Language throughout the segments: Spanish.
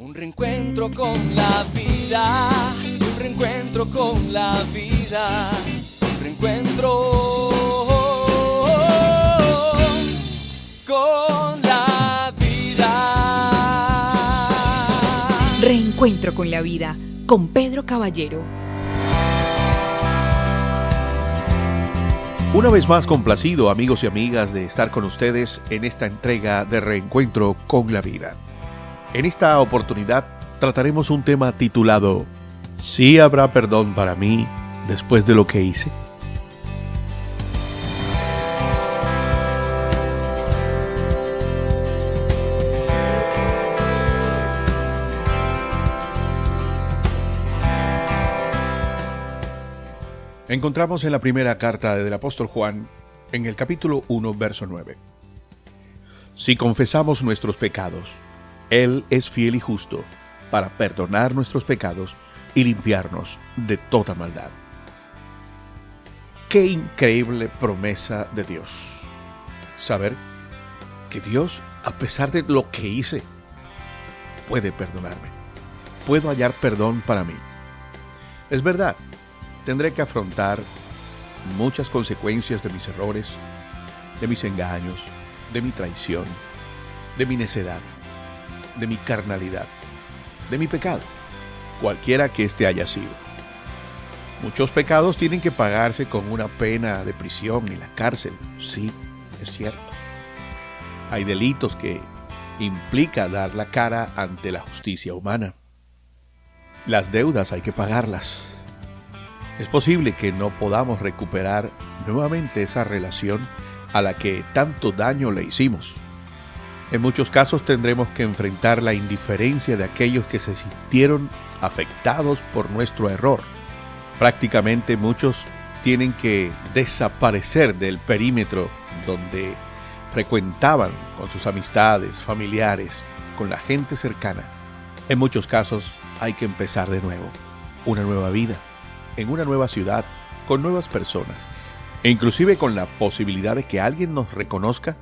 Un reencuentro con la vida, un reencuentro con la vida, un reencuentro con la vida. Reencuentro con la vida, con Pedro Caballero. Una vez más complacido, amigos y amigas, de estar con ustedes en esta entrega de Reencuentro con la vida. En esta oportunidad trataremos un tema titulado ¿Sí habrá perdón para mí después de lo que hice? Encontramos en la primera carta del apóstol Juan, en el capítulo 1, verso 9. Si confesamos nuestros pecados, Él es fiel y justo para perdonar nuestros pecados y limpiarnos de toda maldad. ¡Qué increíble promesa de Dios! Saber que Dios, a pesar de lo que hice, puede perdonarme. Puedo hallar perdón para mí. Es verdad, tendré que afrontar muchas consecuencias de mis errores, de mis engaños, de mi traición, de mi necedad, de mi carnalidad, de mi pecado, cualquiera que éste haya sido. Muchos pecados tienen que pagarse con una pena de prisión en la cárcel, sí, es cierto. Hay delitos que implica dar la cara ante la justicia humana. Las deudas hay que pagarlas. Es posible que no podamos recuperar nuevamente esa relación a la que tanto daño le hicimos. En muchos casos tendremos que enfrentar la indiferencia de aquellos que se sintieron afectados por nuestro error. Prácticamente muchos tienen que desaparecer del perímetro donde frecuentaban con sus amistades, familiares, con la gente cercana. En muchos casos hay que empezar de nuevo, una nueva vida, en una nueva ciudad, con nuevas personas, e inclusive con la posibilidad de que alguien nos reconozca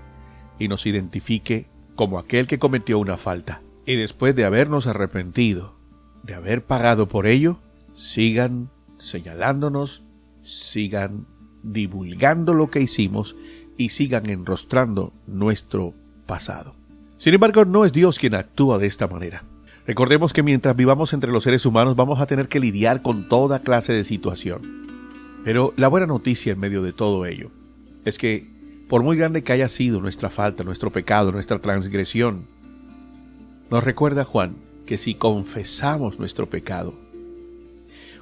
y nos identifique como aquel que cometió una falta. Y después de habernos arrepentido, de haber pagado por ello, sigan señalándonos, sigan divulgando lo que hicimos y sigan enrostrando nuestro pasado. Sin embargo, no es Dios quien actúa de esta manera. Recordemos que mientras vivamos entre los seres humanos vamos a tener que lidiar con toda clase de situación. Pero la buena noticia en medio de todo ello es que, por muy grande que haya sido nuestra falta, nuestro pecado, nuestra transgresión, nos recuerda Juan que si confesamos nuestro pecado,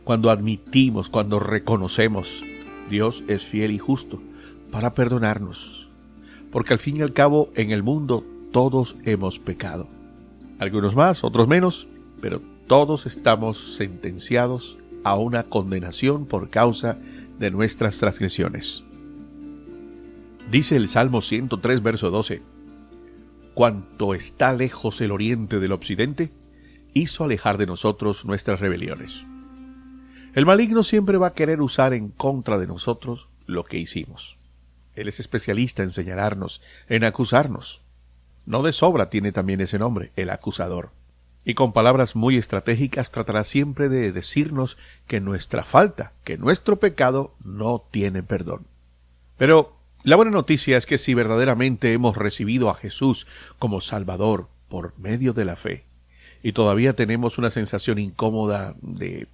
cuando admitimos, cuando reconocemos, Dios es fiel y justo para perdonarnos. Porque al fin y al cabo, en el mundo todos hemos pecado. Algunos más, otros menos, pero todos estamos sentenciados a una condenación por causa de nuestras transgresiones. Dice el Salmo 103, verso 12, «Cuanto está lejos el oriente del occidente, hizo alejar de nosotros nuestras rebeliones». El maligno siempre va a querer usar en contra de nosotros lo que hicimos. Él es especialista en señalarnos, en acusarnos. No de sobra tiene también ese nombre, el acusador. Y con palabras muy estratégicas tratará siempre de decirnos que nuestra falta, que nuestro pecado no tiene perdón. Pero la buena noticia es que si verdaderamente hemos recibido a Jesús como Salvador por medio de la fe, y todavía tenemos una sensación incómoda de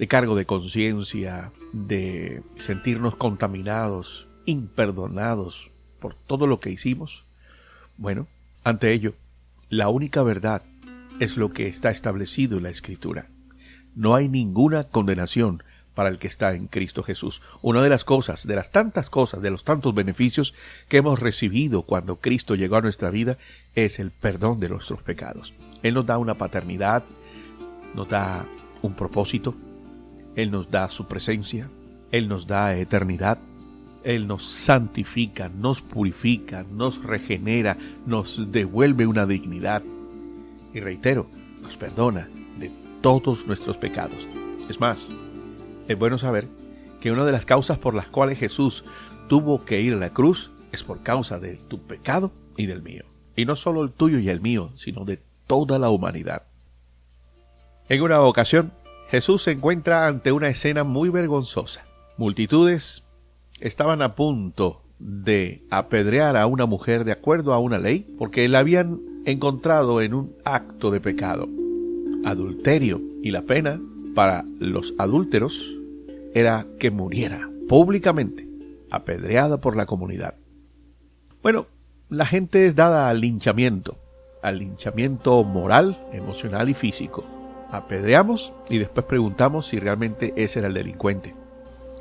cargo de conciencia, de sentirnos contaminados, imperdonados por todo lo que hicimos, bueno, ante ello, la única verdad es lo que está establecido en la Escritura. No hay ninguna condenación para el que está en Cristo Jesús. Una de las cosas, de las tantas cosas, de los tantos beneficios que hemos recibido cuando Cristo llegó a nuestra vida, es el perdón de nuestros pecados. Él nos da una paternidad, nos da un propósito, Él nos da su presencia, Él nos da eternidad, Él nos santifica, nos purifica, nos regenera, nos devuelve una dignidad. Y reitero, nos perdona de todos nuestros pecados. Es más, es bueno saber que una de las causas por las cuales Jesús tuvo que ir a la cruz es por causa de tu pecado y del mío. Y no solo el tuyo y el mío, sino de toda la humanidad. En una ocasión, Jesús se encuentra ante una escena muy vergonzosa. Multitudes estaban a punto de apedrear a una mujer de acuerdo a una ley, porque la habían encontrado en un acto de pecado, adulterio, y la pena para los adúlteros era que muriera públicamente, apedreada por la comunidad. Bueno, la gente es dada al linchamiento moral, emocional y físico. Apedreamos y después preguntamos si realmente ese era el delincuente,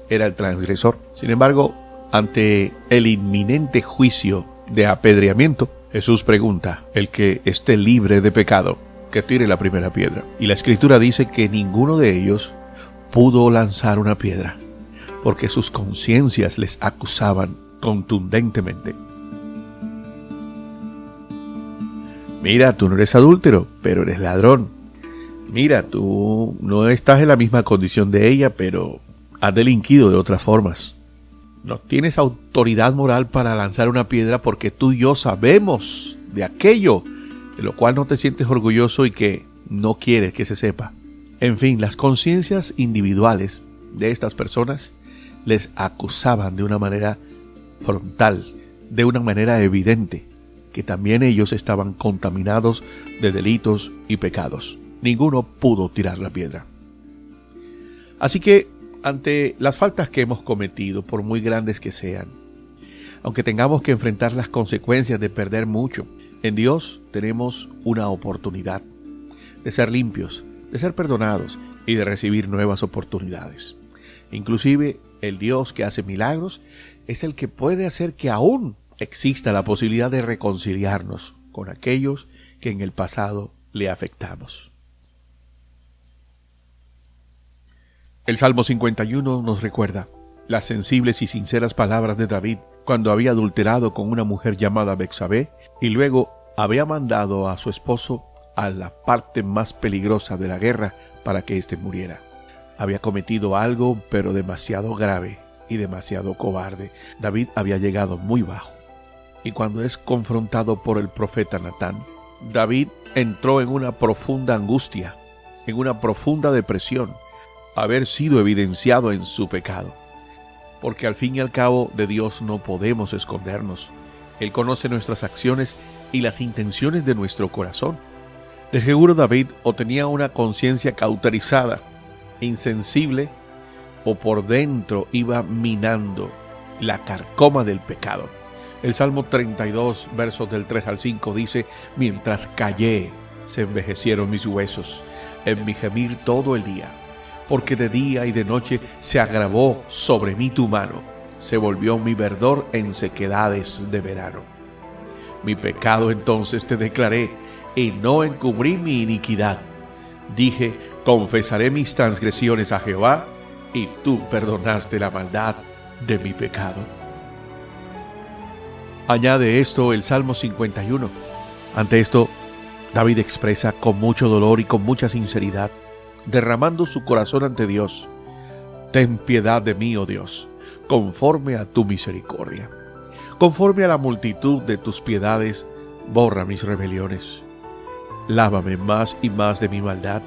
era el transgresor. Sin embargo, ante el inminente juicio de apedreamiento, Jesús pregunta: el que esté libre de pecado, que tire la primera piedra. Y la Escritura dice que ninguno de ellos pudo lanzar una piedra, porque sus conciencias les acusaban contundentemente. Mira, tú no eres adúltero, pero eres ladrón. Mira, tú no estás en la misma condición de ella, pero has delinquido de otras formas. No tienes autoridad moral para lanzar una piedra porque tú y yo sabemos de aquello de lo cual no te sientes orgulloso y que no quieres que se sepa. En fin, las conciencias individuales de estas personas les acusaban de una manera frontal, de una manera evidente, que también ellos estaban contaminados de delitos y pecados. Ninguno pudo tirar la piedra. Así que, ante las faltas que hemos cometido, por muy grandes que sean, aunque tengamos que enfrentar las consecuencias de perder mucho, en Dios tenemos una oportunidad de ser limpios, de ser perdonados y de recibir nuevas oportunidades. Inclusive, el Dios que hace milagros es el que puede hacer que aún exista la posibilidad de reconciliarnos con aquellos que en el pasado le afectamos. El Salmo 51 nos recuerda las sensibles y sinceras palabras de David cuando había adulterado con una mujer llamada Betsabé y luego había mandado a su esposo a la parte más peligrosa de la guerra para que éste muriera. Había cometido algo, pero demasiado grave y demasiado cobarde. David había llegado muy bajo. Y cuando es confrontado por el profeta Natán, David entró en una profunda angustia, en una profunda depresión, haber sido evidenciado en su pecado. Porque al fin y al cabo de Dios no podemos escondernos. Él conoce nuestras acciones y las intenciones de nuestro corazón. De seguro David o tenía una conciencia cauterizada, insensible, o por dentro iba minando la carcoma del pecado. El Salmo 32, versos del 3 al 5 dice: mientras callé, se envejecieron mis huesos, en mi gemir todo el día. Porque de día y de noche se agravó sobre mí tu mano, se volvió mi verdor en sequedades de verano. Mi pecado entonces te declaré, y no encubrí mi iniquidad. Dije: confesaré mis transgresiones a Jehová, y tú perdonaste la maldad de mi pecado. Añade esto el Salmo 51. Ante esto, David expresa con mucho dolor y con mucha sinceridad, derramando su corazón ante Dios: ten piedad de mí, oh Dios, conforme a tu misericordia. Conforme a la multitud de tus piedades, borra mis rebeliones. Lávame más y más de mi maldad,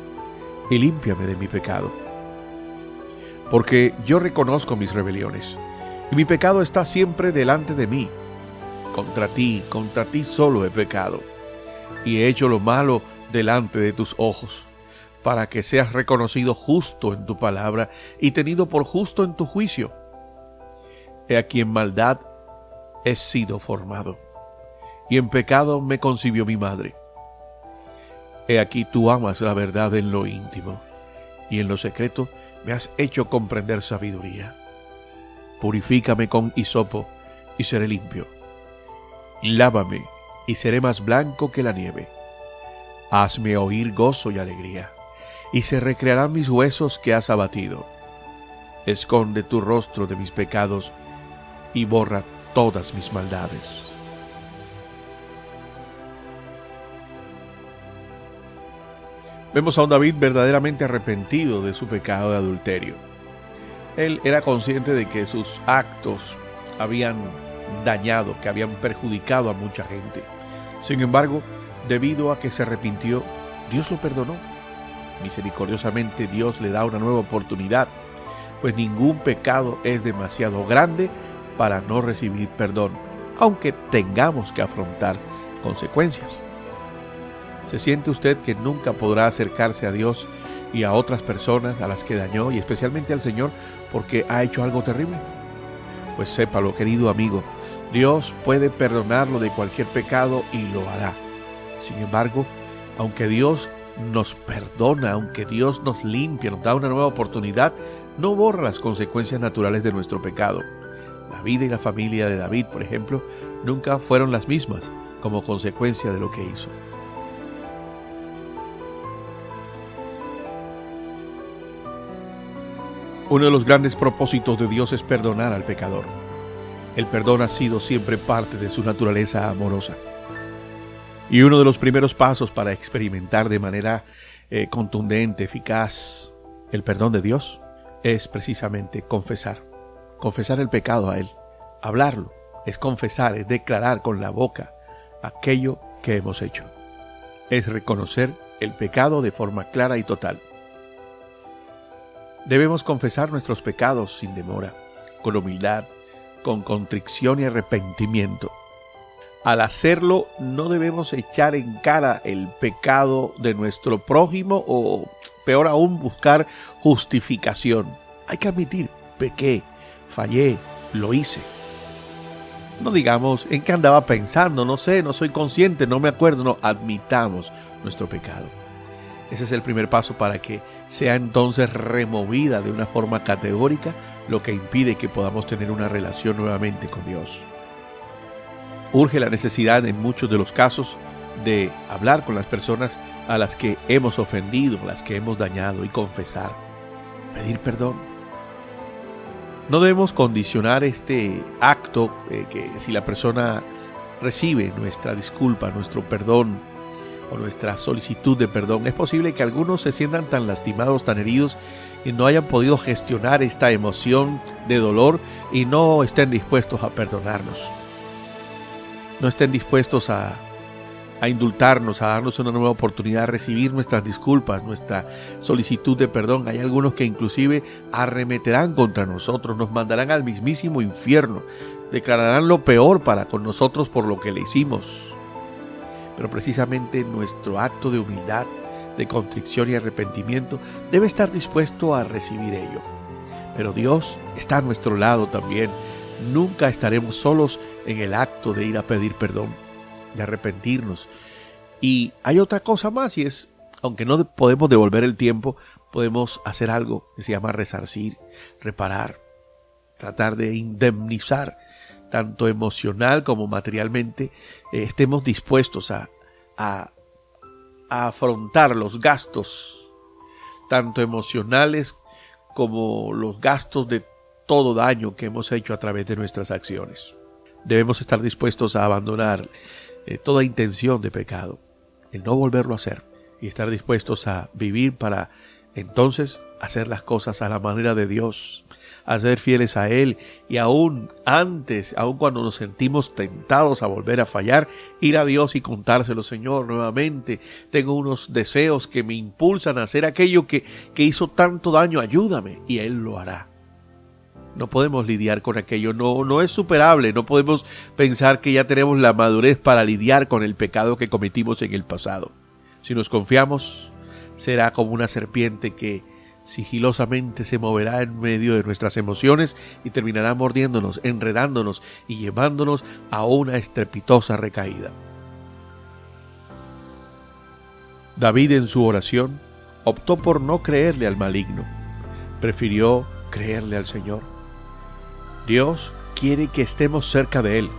y límpiame de mi pecado. Porque yo reconozco mis rebeliones, y mi pecado está siempre delante de mí. Contra ti solo he pecado, y he hecho lo malo delante de tus ojos, para que seas reconocido justo en tu palabra y tenido por justo en tu juicio. He aquí en maldad he sido formado, y en pecado me concibió mi madre. He aquí tú amas la verdad en lo íntimo, y en lo secreto me has hecho comprender sabiduría. Purifícame con hisopo, y seré limpio. Lávame, y seré más blanco que la nieve. Hazme oír gozo y alegría, y se recrearán mis huesos que has abatido. Esconde tu rostro de mis pecados, y borra todas mis maldades. Vemos a un David verdaderamente arrepentido de su pecado de adulterio. Él era consciente de que sus actos habían dañado, que habían perjudicado a mucha gente. Sin embargo, debido a que se arrepintió, Dios lo perdonó. misericordiosamente Dios le da una nueva oportunidad, pues ningún pecado es demasiado grande para no recibir perdón, aunque tengamos que afrontar consecuencias. ¿Se siente usted que nunca podrá acercarse a Dios y a otras personas a las que dañó, y especialmente al Señor, porque ha hecho algo terrible? Pues sépalo, querido amigo, Dios puede perdonarlo de cualquier pecado y lo hará. Sin embargo, aunque Dios nos perdona, aunque Dios nos limpia, nos da una nueva oportunidad, no borra las consecuencias naturales de nuestro pecado. La vida y la familia de David, por ejemplo, nunca fueron las mismas como consecuencia de lo que hizo. Uno de los grandes propósitos de Dios es perdonar al pecador. El perdón ha sido siempre parte de su naturaleza amorosa. Y uno de los primeros pasos para experimentar de manera contundente, eficaz, el perdón de Dios es precisamente confesar. Confesar el pecado a Él. Hablarlo es confesar, es declarar con la boca aquello que hemos hecho. Es reconocer el pecado de forma clara y total. Debemos confesar nuestros pecados sin demora, con humildad, con contrición y arrepentimiento. Al hacerlo, no debemos echar en cara el pecado de nuestro prójimo o, peor aún, buscar justificación. Hay que admitir, pequé, fallé, lo hice. No digamos en qué andaba pensando, no sé, no soy consciente, no me acuerdo. No, admitamos nuestro pecado. Ese es el primer paso para que sea entonces removida de una forma categórica lo que impide que podamos tener una relación nuevamente con Dios. Urge la necesidad en muchos de los casos de hablar con las personas a las que hemos ofendido, a las que hemos dañado, y confesar, pedir perdón. No debemos condicionar este acto que si la persona recibe nuestra disculpa, nuestro perdón o nuestra solicitud de perdón, es posible que algunos se sientan tan lastimados, tan heridos, y no hayan podido gestionar esta emoción de dolor y no estén dispuestos a perdonarnos. No estén dispuestos a indultarnos, a darnos una nueva oportunidad, a recibir nuestras disculpas, nuestra solicitud de perdón. Hay algunos que inclusive arremeterán contra nosotros, nos mandarán al mismísimo infierno, declararán lo peor para con nosotros por lo que le hicimos. Pero precisamente nuestro acto de humildad, de contrición y arrepentimiento debe estar dispuesto a recibir ello. Pero Dios está a nuestro lado también. Nunca estaremos solos en el acto de ir a pedir perdón, de arrepentirnos. Y hay otra cosa más, y es, aunque no podemos devolver el tiempo, podemos hacer algo que se llama resarcir, reparar, tratar de indemnizar, tanto emocional como materialmente. Estemos dispuestos a afrontar los gastos, tanto emocionales como los gastos de todo daño que hemos hecho a través de nuestras acciones. Debemos estar dispuestos a abandonar toda intención de pecado, el no volverlo a hacer, y estar dispuestos a vivir para entonces hacer las cosas a la manera de Dios, a ser fieles a Él, y aún antes, aún cuando nos sentimos tentados a volver a fallar, ir a Dios y contárselo: Señor, nuevamente tengo unos deseos que me impulsan a hacer aquello que hizo tanto daño, ayúdame, y Él lo hará. No podemos lidiar con aquello, no es superable, no podemos pensar que ya tenemos la madurez para lidiar con el pecado que cometimos en el pasado. Si nos confiamos, será como una serpiente que sigilosamente se moverá en medio de nuestras emociones y terminará mordiéndonos, enredándonos y llevándonos a una estrepitosa recaída. David, en su oración, optó por no creerle al maligno, prefirió creerle al Señor. Dios quiere que estemos cerca de Él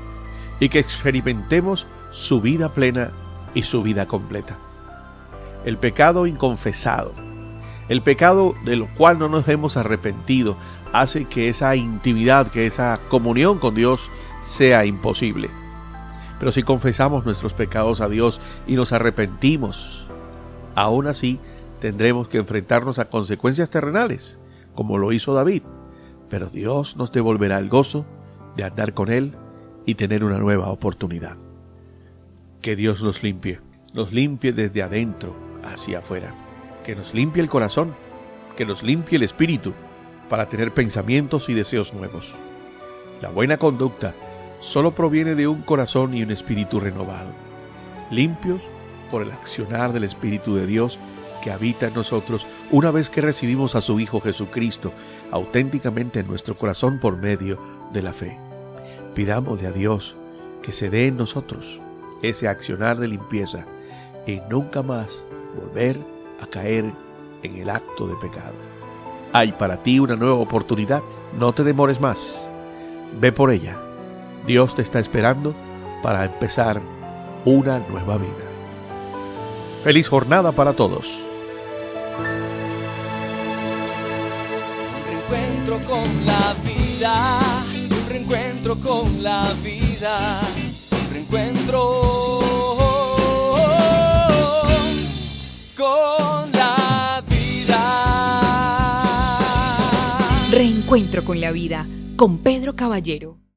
y que experimentemos su vida plena y su vida completa. El pecado inconfesado, el pecado de lo cual no nos hemos arrepentido, hace que esa intimidad, que esa comunión con Dios sea imposible. Pero si confesamos nuestros pecados a Dios y nos arrepentimos, aún así tendremos que enfrentarnos a consecuencias terrenales, como lo hizo David. Pero Dios nos devolverá el gozo de andar con Él y tener una nueva oportunidad. Que Dios nos limpie desde adentro hacia afuera. que nos limpie el corazón, que nos limpie el espíritu, para tener pensamientos y deseos nuevos. La buena conducta solo proviene de un corazón y un espíritu renovado, limpios por el accionar del Espíritu de Dios que habita en nosotros una vez que recibimos a su Hijo Jesucristo auténticamente en nuestro corazón por medio de la fe. Pidámosle a Dios que se dé en nosotros ese accionar de limpieza y nunca más volver a caer en el acto de pecado. Hay para ti una nueva oportunidad, no te demores más. Ve por ella. Dios te está esperando para empezar una nueva vida. Feliz jornada para todos. Un reencuentro con la vida, un reencuentro con la vida, un reencuentro con la vida. Reencuentro con la vida con Pedro Caballero.